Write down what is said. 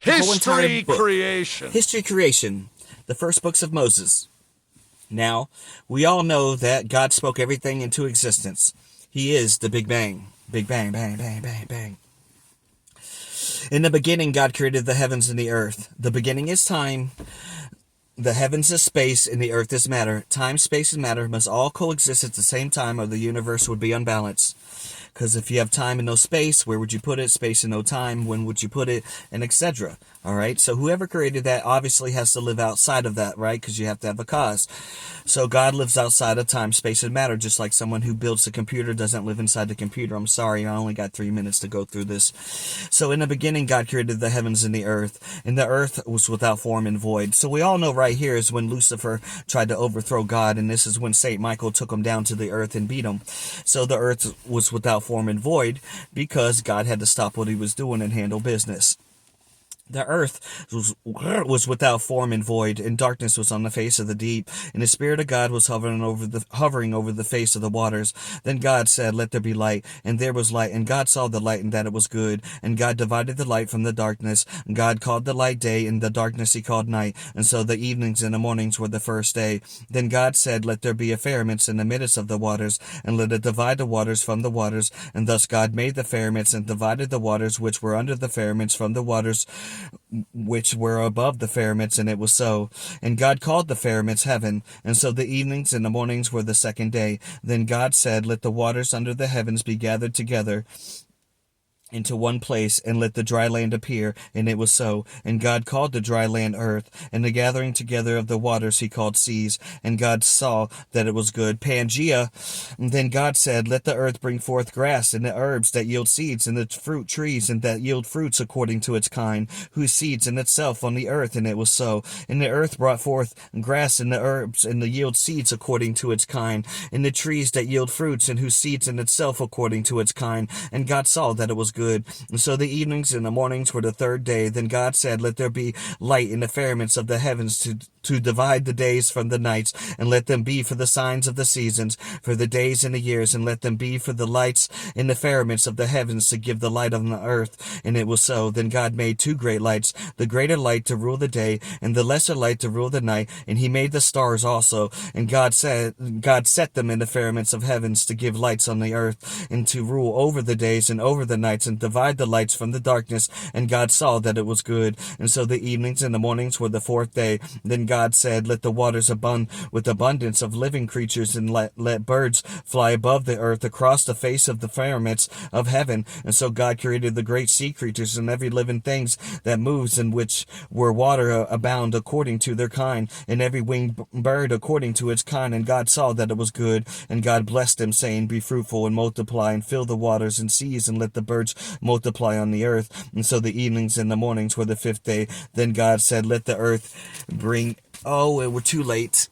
The whole entire History book. creation. History creation. The first books of Moses. Now, we all know that God spoke everything into existence. He is the Big Bang. Big Bang, bang, bang, bang, bang. In the beginning, God created the heavens and the earth. The beginning is time. The heavens is space, and the earth is matter. Time, space, and matter must all coexist at the same time, or the universe would be unbalanced. Because if you have time and no space, where would you put it? Space and no time, when would you put it? And etc. All right? So whoever created that obviously has to live outside of that, right? Because you have to have a cause. So God lives outside of time, space, and matter, just like someone who builds a computer doesn't live inside the computer. I'm sorry, I only got 3 minutes to go through this. So in the beginning, God created the heavens and the earth was without form and void. So we all know right here is when Lucifer tried to overthrow God, and this is when Saint Michael took him down to the earth and beat him. So the earth was without form and void because God had to stop what he was doing and handle business. The earth was without form and void, and darkness was on the face of the deep, and the Spirit of God was hovering over the face of the waters. Then God said, "Let there be light," and there was light. And God saw the light, and that it was good. And God divided the light from the darkness. And God called the light day, and the darkness he called night. And so the evenings and the mornings were the first day. Then God said, "Let there be a firmament in the midst of the waters, and let it divide the waters from the waters." And thus God made the firmaments, and divided the waters which were under the firmaments from the waters which were above the firmaments, and it was so. And God called the firmaments heaven. And so the evenings and the mornings were the second day. Then God said, "Let the waters under the heavens be gathered together into one place, and let the dry land appear." And it was so. And God called the dry land earth, and the gathering together of the waters he called seas. And God saw that it was good. Pangea. And then God said, "Let the earth bring forth grass, and the herbs that yield seeds, and the fruit trees, and that yield fruits according to its kind, whose seeds in itself on the earth." And it was so. And the earth brought forth grass, and the herbs, and the yield seeds according to its kind, and the trees that yield fruits, and whose seeds in itself according to its kind. And God saw that it was good. And so the evenings and the mornings were the third day. Then God said, "Let there be light in the firmaments of the heavens to divide the days from the nights, and let them be for the signs of the seasons, for the days and the years, and let them be for the lights in the firmaments of the heavens to give the light on the earth." And it was so. Then God made two great lights, the greater light to rule the day, and the lesser light to rule the night. And he made the stars also. And God set them in the firmaments of heavens to give lights on the earth, and to rule over the days and over the nights, and divide the lights from the darkness. And God saw that it was good. And so the evenings and the mornings were the fourth day. Then God said, "Let the waters abound with abundance of living creatures, and let birds fly above the earth across the face of the firmaments of heaven." And so God created the great sea creatures, and every living things that moves, in which were water abound according to their kind, and every winged bird according to its kind. And God saw that it was good. And God blessed them, saying, "Be fruitful and multiply, and fill the waters and seas, and let the birds multiply on the earth." And so the evenings and the mornings were the fifth day. Then God said, "Let the earth bring..." Oh, we're too late.